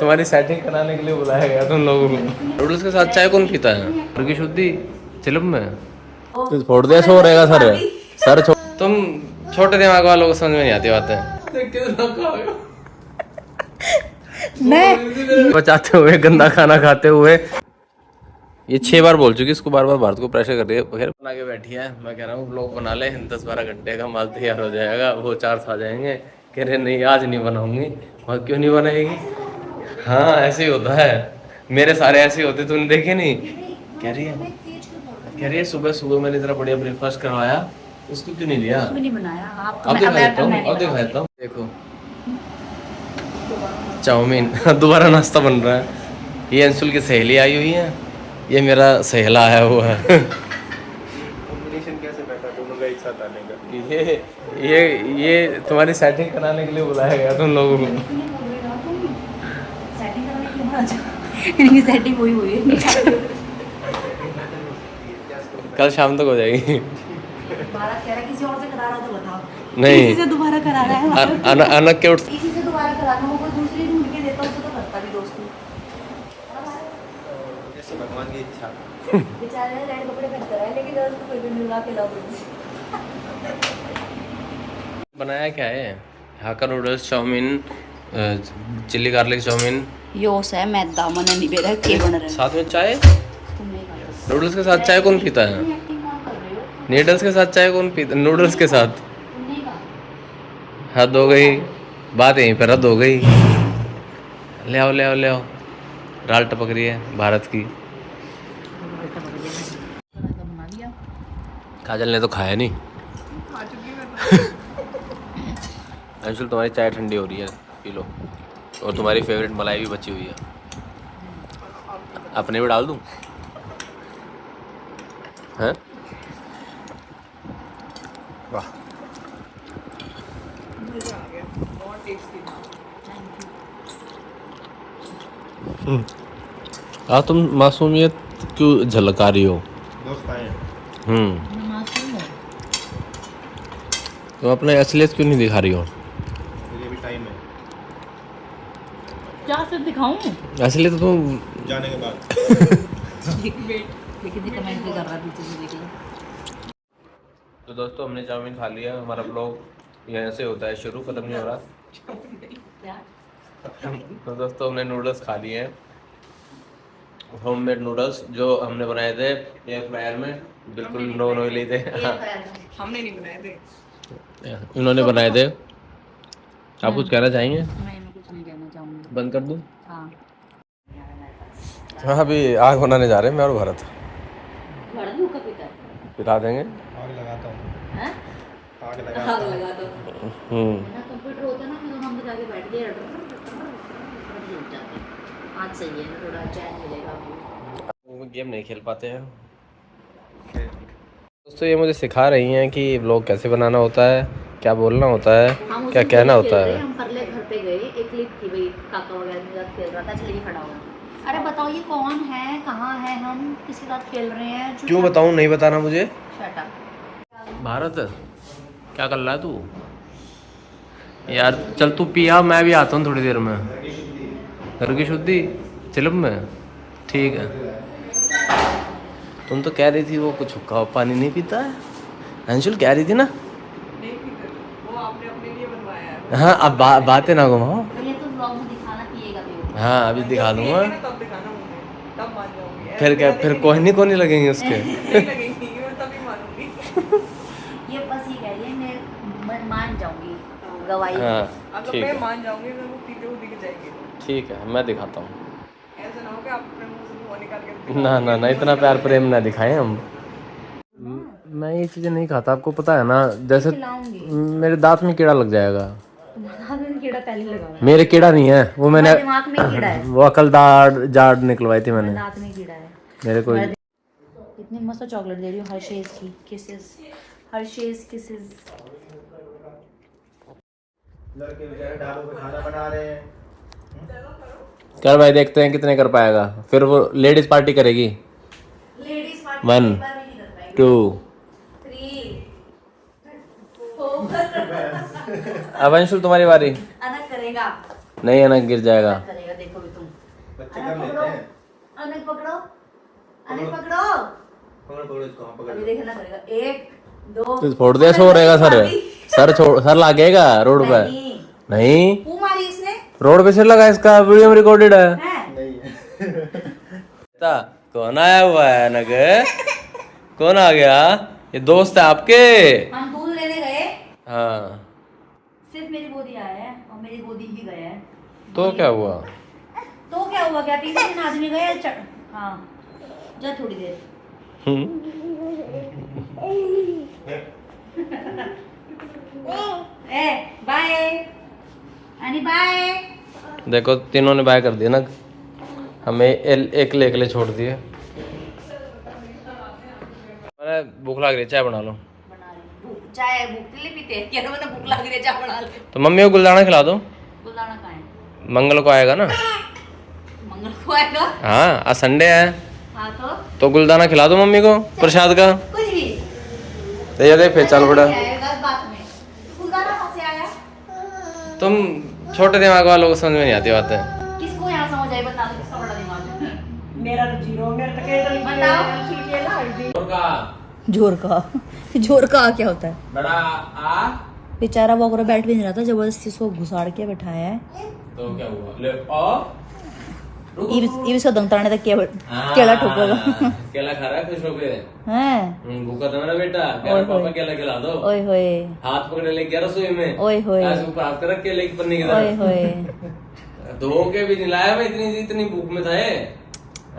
तुम्हारी सेटिंग कराने के लिए बुलाया गया तुम लोगों को। नूडल्स के साथ चाय कौन पीता है? की शुद्धि चिलम में फोड़ दिया सो रहेगा सर तुम छोटे दिमाग वालों को समझ में नहीं आती बातें। मैं बचाते हुए गंदा खाना खाते हुए ये 6 बार बोल चुकी, इसको बार बार भारत को प्रेशर कर रही है। फिर बना के बैठी है, मैं कह रहा हूँ ब्लॉग बना ले, 10-12 घंटे का माल तैयार हो जाएगा। वो 4 आ जाएंगे, कह रहे नहीं आज नहीं बनाऊंगी। और क्यों नहीं बनाएगी? हाँ ऐसे ही होता है, मेरे सारे ऐसे होते, तूने देखे नहीं? कह रही है सुबह सुबह मैंने इतना बढ़िया ब्रेकफास्ट करवाया, उसको क्यों नहीं दिया? नहीं बनाया। अब दिखा देता हूँ, अब दिखा देता हूँ। देखो चाउमीन दोबारा नाश्ता बन रहा है। ये अंशुल की सहेली आई हुई है, ये मेरा सहेला आया हुआ है। कॉम्बिनेशन कैसे बैठा दोनों का एक साथ आने का? ये तुम्हारी सेटिंग कराने के लिए बुलाया गया तुम लोगों को। सेटिंग हुई हुई है। कल शाम तक हो जाएगी। किसी और से करा रहा तो बताओ। नहीं इसी से दोबारा करा रहा है। अनक के उठ इसी से दोबारा कराना, वो कोई दूसरी ढूंढ के देता उसको तो करता भी दोस्ती। जैसे भगवान की इच्छा। बेचारे रेड कपड़े पहनता है लेकिन दोस्त कोई भी मिला के लाओ। बनाया क्या है? Hakka noodles, chow mein, chilli garlic chow mein. योस है मैदा मने नहीं बेरा के बन रहा है। साथ में चाय। नूडल्स के साथ चाय कौन पीता है? नूडल्स के साथ चाय कौन पीता? नूडल्स के साथ हद हो गई, बात यहीं पर हद हो गई। ले आओ ले आओ ले आओ, दाल टपक रही है भारत की। काजल ने तो खाया नहीं। अंशुल तुम्हारी चाय ठंडी हो रही है, पी लो। और तुम्हारी फेवरेट मलाई भी बची हुई है, अपने भी डाल दूं? हैं? वाह तुम मासूमियत क्यों झलका रही हो? दोस्त आए तुम अपने असलियत क्यों नहीं दिखा रही हो? मुझे भी टाइम है क्या से दिखाऊं? असलियत तो तुम जाने के बाद। देखिए कमेंट भी कर रहा है पीछे से, देख लो। तो दोस्तों हमने चाउमीन खा लिया। हमारा ब्लॉग यहाँ से होता है शुरू, खत्म नहीं हो रहा। तो दोस्तों हमने नूडल्स खा लिए हैं, होममेड नूडल्स जो हमने बनाए थे एयर फ्रायर में, बिल्कुल नॉन ऑयली थे। हमने नहीं बनाए थे, इन्होंने बनाए थे। आप कुछ कहना चाहेंगे? मैं कुछ नहीं कहना चाहूँगी। बंद कर दूं? हाँ हाँ अभी आग बनाने जा रहे हैं मैं और भरत, पिला देंगे। आग लगाता हूँ। हैं? आग आग लगाता हूँ। लगा दो। ना कंप्यूटर होता है ना, फिर हम जाके बैठ गए, आज सही है ना, थोड़ा चैन मिलेगा आपको। वो गेम नहीं खेल पाते हैं। दोस्तों ये मुझे सिखा रही हैं कि व्लॉग कैसे बनाना होता है, क्या बोलना होता है, क्या कहना होता है। हम परले घर पे गए, एक क्लिप थी भाई, काका वगैरह के साथ खेल रहा था, चलिए खड़ा हुआ। अरे बताओ ये कौन है, कहाँ है, हम किसके साथ खेल रहे हैं? क्यों बताऊँ? नहीं बताना मुझे। Shut up. भारत क्या कर रहा है तू? यार चल तू पिया, मैं भी आता हूँ थोड़ी देर में। घर की शुद्धि चिलम में, ठीक है। तुम तो कह रही थी वो कुछ हुक्का पानी नहीं पीता है, अंशुल कह रही थी ना। वो आपने अपने लिए बनवाया है। हाँ अब बातें ना घुमाओ। ये तो ब्लॉग में दिखाना पिएगा भी। हाँ अभी दिखा दूंगा। तब दिखाना मुझे, तब मान जाऊंगी। फिर क्या, फिर कोई नहीं लगेंगे उसके। नहीं लगेंगी, मैं तभी मानूंगी। ये बस ये कह रही है मैं मान जाऊंगी गवाही। हाँ अगर ठीक मैं है, मान जाऊंगी तो वो पीते हुए दिख जाएंगे। ठीक है मैं दिखाता हूँ। ऐसा ना हो कि आप अपने मुंह से धुआं निकाल के ना ना ना इतना प्यार प्रेम ना दिखाएं हम। मैं ये चीज़ें नहीं खाता, आपको पता है ना। जैसे मेरे दांत में कीड़ा लग जाएगा। कीड़ा पहले लगा हुआ है। मेरे कीड़ा नहीं है वो, मैंने दिमाग में कीड़ा है। वो अकलदार जाड़ निकलवाई थी मैंने। दांत में कीड़ा है मेरे को इतनी मस्त चॉकलेट दे रही हूँ, हर्शेस की किसेस, हर्शेस किसेस। लड़के बेचारे ढाबों पे खाना बना रहे हैं। कर भाई, देखते हैं कितने कर पाएगा। फिर वो लेडीज पार्टी करेगी। 1 2 अब अंशुल तुम्हारी बारी। अनक करेगा, नहीं अनक गिर जाएगा। करेगा, देखो भी अरे पकड़ो, पकड़ो इसको, हाँ, पकड़ अभी देखना पड़ेगा। 1 2 तो फोड़ दिया, सो रहेगा सर। सर छोड़, सर लागेगा रोड पे। नहीं, वो मारी इसने रोड पे सिर लगा इसका, वीडियो में रिकॉर्डेड है। नहीं है। कौन आया हुआ है नग? कौन आ गया? ये दोस्त है आपके? हम दूध लेने गए, हाँ, सिर्फ मेरी गोदी आया है और मेरी गोदी ही गया है। तो क्या हुआ? तो क्या हुआ, क्या 3 आदमी गए? हाँ, जा थोड़ी देर। ए बाय अनि बाय। देखो तीनों ने बाय कर दिया ना, हमें एकले एकले छोड़ दिए। अरे भूख लग रही है, चाय बना लो। बना ले चाय, भूख के लिए पीते हैं क्या? मतलब भूख लग रही है, चाय बना ले। तो मम्मी को गुलदाना खिला दो, बुलाना कहाँ है? मंगल को आएगा ना। मंगल को आएगा? हाँ, आज संडे है, हाँ तो गुलदाना खिला दो मम्मी को प्रसाद का। कुछ भी तो ये देख, फिर चल पड़ा। बात में बुलाना कहाँ से आया? तुम छोटे दिमाग वालों को समझ में नहीं आती बातें। किसको यहाँ समझ आई? बता दो किसका बड़ा दिमाग है? मेरा तो जीरो, मेरा तो केवल बताओ। जोर का क्या होता है? बड़ा आ बेचारा वो अगर बैठ भी नहीं रहा था, जबरदस्ती उसको घुसाड़ के बैठाया है। तो क्या हुआ? ले आ ये भी सदंग ताने तक केला ठोकेगा। केला खा रहा है खुश होके। हैं? भूखा था मेरा बेटा, कह रहा पापा केला खिला दो। ओए होए, हाथ पकड़े ले गया रसोई में। ओए होए, आज ऊपर हाथ कर रख केले की पन्नी की ओए तरफ। होए। धो के भी नहीं लाया मैं, इतनी भूख में था ये।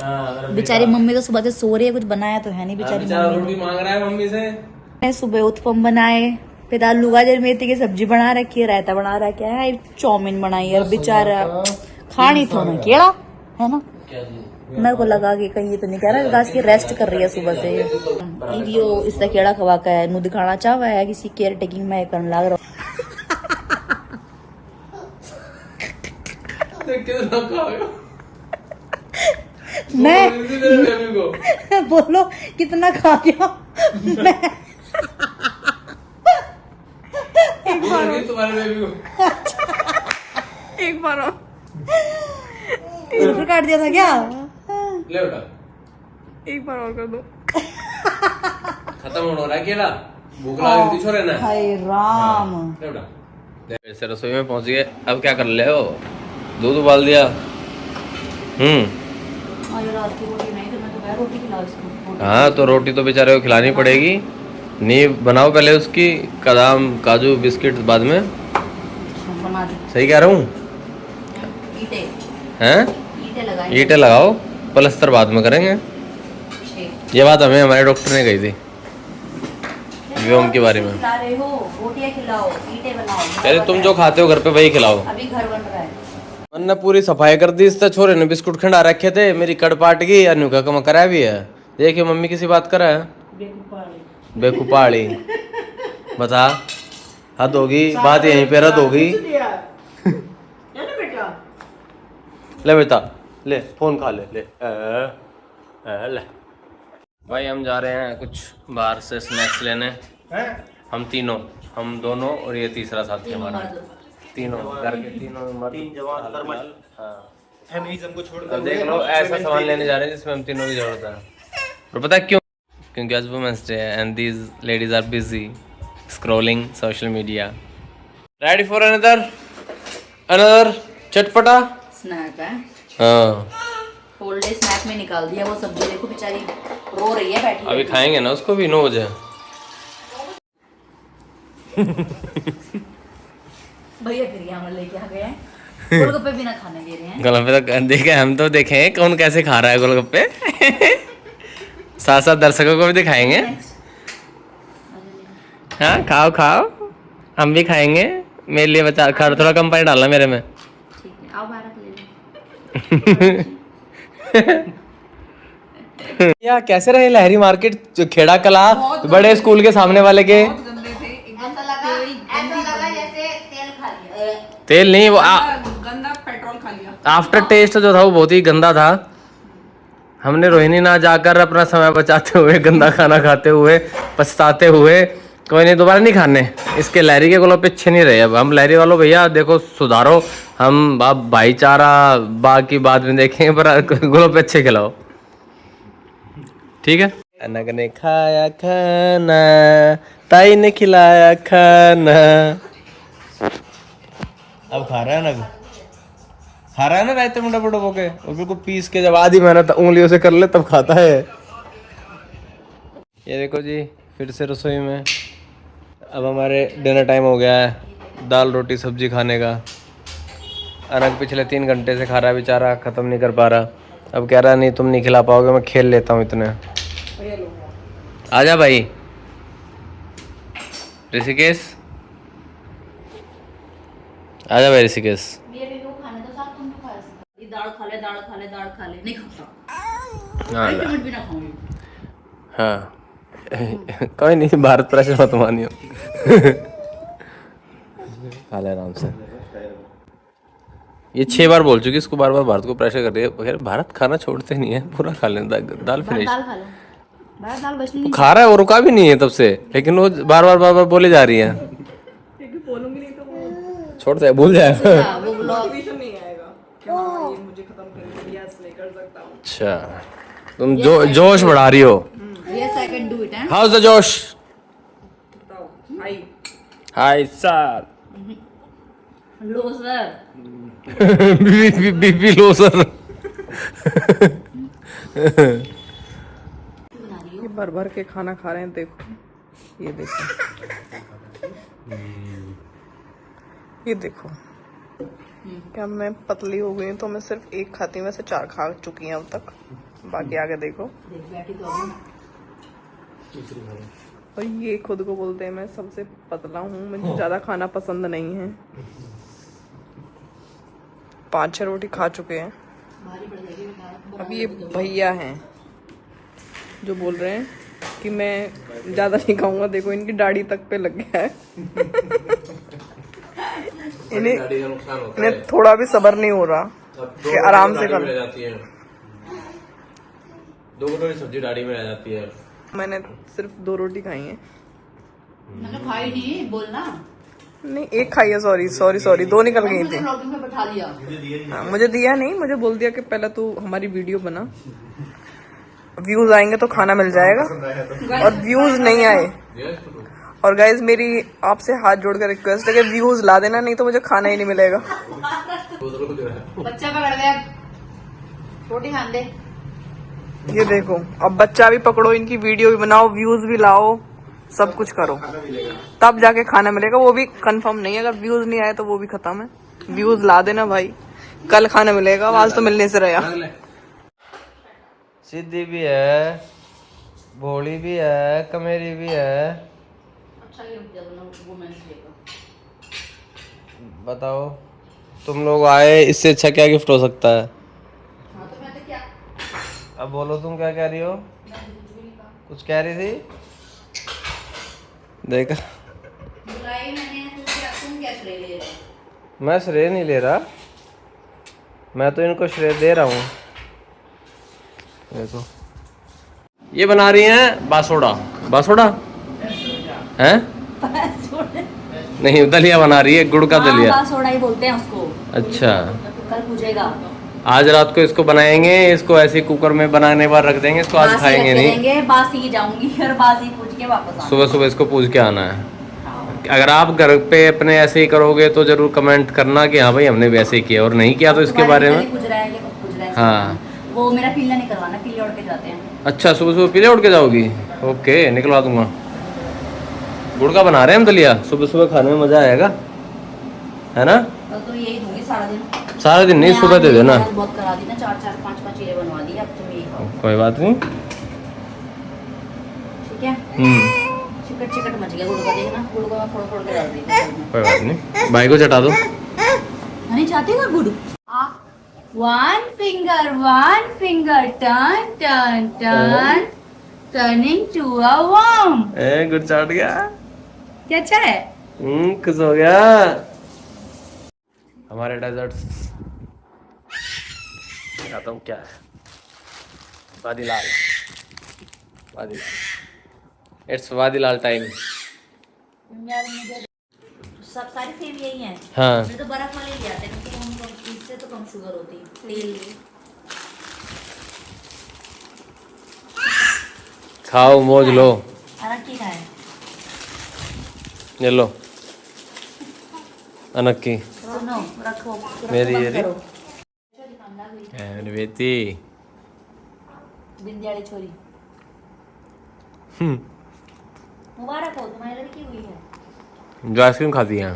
हाँ, बेचारी मम्मी तो सुबह से सो रही है, कुछ बनाया तो है नहीं बेचारी बेचारा मम्मी रोटी मांग रहा है मम्मी से। ने। सुबह उत्पम बनाए, फिर आलू गाजर मेथी की सब्जी बना रखी है, रायता बना रखा है, चाउमीन बनाई है। बेचारा खानी तो ना केड़ा है ना। मेरे को लगा कि कहीं ये तो नहीं कह रहा विकास की रेस्ट कर रही है सुबह से। यो इसका केड़ा खवा का है, नु दिखाना चाह रहा है किसी केयर टेकिंग में करने लग रहा। मैं बोलो कितना खा गया मैं। तुम्हारे बेबी को एक बार और फिर काट दिया था क्या? ले बेटा, एक बार और कर दो। खत्म हो रहा है केला, भूख लगी थी छोरे ना। हाय राम। ले बेटा, ऐसे रसोई में पहुंच गए। अब क्या कर ले हो? दूध उबाल दिया। आज रात की रोटी नहीं, तो मैं तो रोटी खिलाऊं इसको। हाँ, तो रोटी तो बेचारे को खिलानी पड़ेगी। नींव बनाओ पहले उसकी, बादाम काजू बिस्किट बाद में। बना दे। सही कह रहा हूँ? ईंटें हैं? ईंटें लगाई। ईंटें लगाओ, प्लस्तर बाद में करेंगे। ये बात हमें हमारे डॉक्टर ने कही थी व्योम के बारे में। खिला रहे हो, रोटियां खिलाओ, ईंटें बनाओ। अरे तुम जो खाते हो घर पे वही खिलाओ। अभी घर बन रहा है। मैंने पूरी सफाई कर दी। इससे छोरे ने बिस्कुट खंडा रखे थे, मेरी कड़ पाट गई। अनु का कम करा भी है। देखिए मम्मी किसी बात करा है, बेकुपाड़ी बता। हद होगी, बात यहीं पे रद्द होगी। ले बेटा, ले फोन खा ले। ले भाई, हम जा रहे हैं कुछ बाहर से स्नैक्स लेने। हम तीनों, हम दोनों और ये तीसरा साथी हमारा, तीनों घर के तीनों तीन जवान कर्मठ। हाँ, फेमिनिज्म को छोड़ अब देख लो, ऐसा सामान लेने जा रहे हैं जिसमें हम तीनों की जरूरत है। और पता है क्यों? क्योंकि आज वुमेन्स डे है and these ladies are busy scrolling social media. Ready for another चटपटा स्नैक है। हाँ, होल डे स्नैक में निकाल दिया वो सब्जी। देखो बेचारी रो रही है बैठी। अभी खाएंगे ना उसको भी 9 बजे। भैया फिर यहाँ लेके आ गए हैं, गोलगप्पे भी ना खाने दे रहे हैं। गोलगप्पे तो देखे, हम तो देखें कौन कैसे खा रहा है गोलगप्पे। साथ साथ दर्शकों को भी दिखाएंगे। हाँ, खाओ खाओ, हम भी खाएंगे। मेरे लिए बचा, खा थोड़ा कम पानी डालना मेरे में। ठीक है, आओ बारह ले लो। या कैसे रहे लहरी मार्केट, जो खेड़ा कला बड़े स्कूल के सामने वाले के? बहुत गंदे थे, ऐसा लगा जैसे तेल खा लिया। तेल नहीं, वो गंदा पेट्रोल खा लिया। आफ्टर टेस्ट जो था वो बहुत ही गंदा था। हमने रोहिणी ना जाकर अपना समय बचाते हुए, गंदा खाना खाते हुए, पछताते हुए, कोई नहीं दोबारा नहीं खाने। इसके लहरी के गोलगप्पे अच्छे नहीं रहे। अब हम लहरी वालों भैया देखो सुधारो। हम आप भाईचारा बाकी बाद में देखेंगे, पर गोलगप्पे अच्छे खिलाओ। ठीक है। अनक ने खाया खाना, ताई ने खिलाया खाना। अब खा रहा है अनक, खा रहा है ना रायते में डबो डबो के, और बिल्कुल पीस के जब आधी मेहनत उंगलियों से कर ले तब खाता है। ये देखो जी फिर से रसोई में अब हमारे डिनर टाइम हो गया है, दाल रोटी सब्जी खाने का। अनक पिछले 3 घंटे से खा रहा है बेचारा, ख़त्म नहीं कर पा रहा। अब कह रहा नहीं तुम नहीं खिला पाओगे, मैं खेल लेता हूँ इतने। आजा भाई ऋषिकेश, आजा भाई ऋषिकेश। दाल खा ले, दाल खा ले, दाल खा ले, नहीं खाता। हाँ एक मिनट भी ना खाऊंगी। हाँ कोई नहीं, भारत प्रेशर मत मानियो। खा ले आराम से। ये 6 बार बोल चुकी, इसको बार बार भारत को प्रेशर कर रही है। खैर भारत खाना छोड़ते नहीं है, पूरा खा लेता, दाल फिनिश। दाल खा लो, दाल बचनी नहीं। खा रहा है और रुका भी नहीं है तब से, लेकिन वो बार बार बोले जा रही है। क्योंकि बोलूंगी नहीं तो वो छोड़ते है, भूल जाएगा। वो ब्लॉग मोटिवेशन नहीं आएगा कि हाँ ये मुझे खत्म करके यस नहीं कर सकता हूँ। अच्छा तुम जोश बढ़ा रही हो। Yes I can do it. How is the जोश? बताओ हाई हाय सर। लो सर। BP low sir. ये भर भर के खाना खा रहे हैं, देखो ये देखो ये देखो। क्या मैं पतली हो गई हूँ तो मैं सिर्फ एक खाती हूँ, वैसे 4 खा चुकी हैं अब तक, बाकी आगे देखो। और ये खुद को बोलते हैं मैं सबसे पतला हूँ, मुझे ज्यादा खाना पसंद नहीं है। 5-6 रोटी खा चुके हैं। अब ये भैया हैं जो बोल रहे हैं कि मैं ज्यादा नहीं खाऊंगा, देखो इनकी दाढ़ी तक पे लग गया है। इन्हें थोड़ा भी सब्र नहीं हो रहा कि आराम से कर। दो कटोरी सब्जी दाढ़ी में रह जाती है। मैंने सिर्फ 2 रोटी खाई है। मैंने खाई नहीं, बोलना। नहीं 1 खाई है, सॉरी 2 निकल गई थी। ब्लॉगिंग में बैठा लिया। हाँ, मुझे दिया नहीं, मुझे बोल दिया कि पहले तू हमारी वीडियो बना, व्यूज आएंगे तो खाना मिल जाएगा, और व्यूज नहीं आए। और गाइज मेरी आपसे हाथ जोड़कर रिक्वेस्ट है कि व्यूज ला देना, नहीं तो मुझे खाना ही नहीं मिलेगा। बच्चा पकड़ गया, रोटी खान दे। ये देखो अब बच्चा भी पकड़ो, इनकी वीडियो भी बनाओ, व्यूज भी लाओ, सब कुछ करो, तब जाके खाना मिलेगा। वो भी कंफर्म नहीं है, अगर व्यूज नहीं आए तो वो भी खत्म है। व्यूज ला देना भाई, कल खाना मिलेगा, आज तो मिलने से रहा। सीधी भी है, भोली भी है, कमेरी भी है। अच्छा बताओ तुम लोग आए, इससे अच्छा क्या गिफ्ट हो सकता है? अब बोलो तुम क्या कह रही हो? कुछ कह रही थी? देखा, मैं श्रेय नहीं ले रहा, मैं तो इनको श्रेय दे रहा हूँ। देखो ये बना रही हैं बासोड़ा। बासोड़ा हैं? नहीं दलिया बना रही है, गुड़ का दलिया। बासोड़ा ही बोलते हैं उसको। अच्छा कल पूछेगा। आज रात को इसको बनाएंगे, इसको ऐसे कुकर में बनाने बार रख देंगे, इसको आज खाएंगे नहीं। बासी जाऊंगी और बासी पूछ के वापस सुबह सुबह इसको पूछ के आना है। अगर आप घर पे अपने ऐसे ही करोगे तो जरूर कमेंट करना कि हाँ भाई हमने भी ऐसे ही किया, और नहीं किया तो इसके बारे में। हाँ वो मेरा पीला नहीं करवाना, पीले उड़ के जाते हैं। अच्छा सुबह सुबह पीले उड़ के जाओगी? ओके निकलवा दूंगा। गुड़ का बना रहे हैं हम दलिया, सुबह सुबह खाने में मजा आएगा, है ना? तो यही दूंगी सारा दिन। सारा दिन नहीं, सुबह दे देना। बहुत करा दी ना, 4-4, 5-5 चीजें बनवा दी, अब तुम यही खाओ। कोई बात नहीं, ठीक है। चिकट मच गया गुड़ का, देखना गुड़ को मैं फोड़ के डाल दी। कोई बात नहीं, भाई को चटा दो। नहीं चाहते हो गुड़? One finger, turn, turning to a worm. गुड़ चाट गया। क्या अच्छा है? खुश हो गया। हमारे डेजर्ट्स दिखाता हूँ क्या है। Vadilal, it's Vadilal time. सब सारी सेम यही हैं। हाँ मैं तो बर्फ वाले ले आते हैं, क्योंकि इससे तो कम शुगर होती है। तेल खाओ मौज लो। अनक की खाए ये लो अनक की सुनो रखो मेरी बंद ये करो। मेरी बेटी। बिंदियाड़ी छोरी मुबारक हो तुम्हारी लड़की हुई है। जो आइसक्रीम खाती है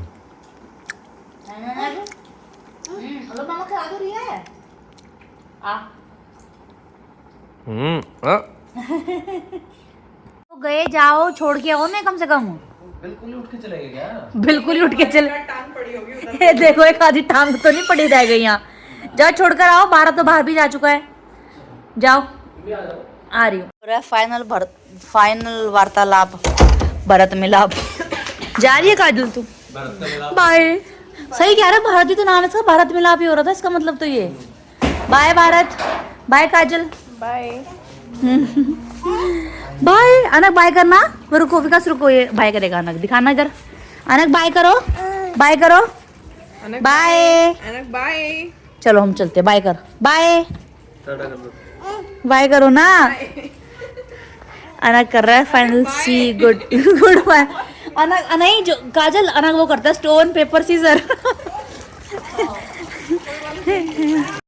हेलो मामा खा तो रही है आ तो गए जाओ छोड़ के आओ ना कम से कम। बिल्कुल ही उठ के चले गए क्या? बिल्कुल ही उठ के चले टांग पड़ी होगी उधर। ये देखो एक आधी टांग तो नहीं पड़ी रह गई यहाँ। जाओ छोड़कर आओ भारत तो बाहर भी जा चुका है। जाओ आ रही हूँ। फाइनल वार्तालाप भरत मिलाप जा रही है काजल तू बाय। सही कह रहा है भारत ही तो नाम है इसका भारत मिलाप ही हो रहा था इसका मतलब तो ये। बाय भारत बाय काजल बाय। बाय अनक बाय करना। रुको विकास रुको ये बाय करेगा अनक दिखाना इधर। अनक बाय करो बाय करो बाय। अनक बाय। चलो हम चलते बाय कर बाय बाय करो ना। अनक कर रहा है फाइनल सी गुड गुड बाय। अनक नहीं जो काजल अनक वो करता है स्टोन पेपर सीजर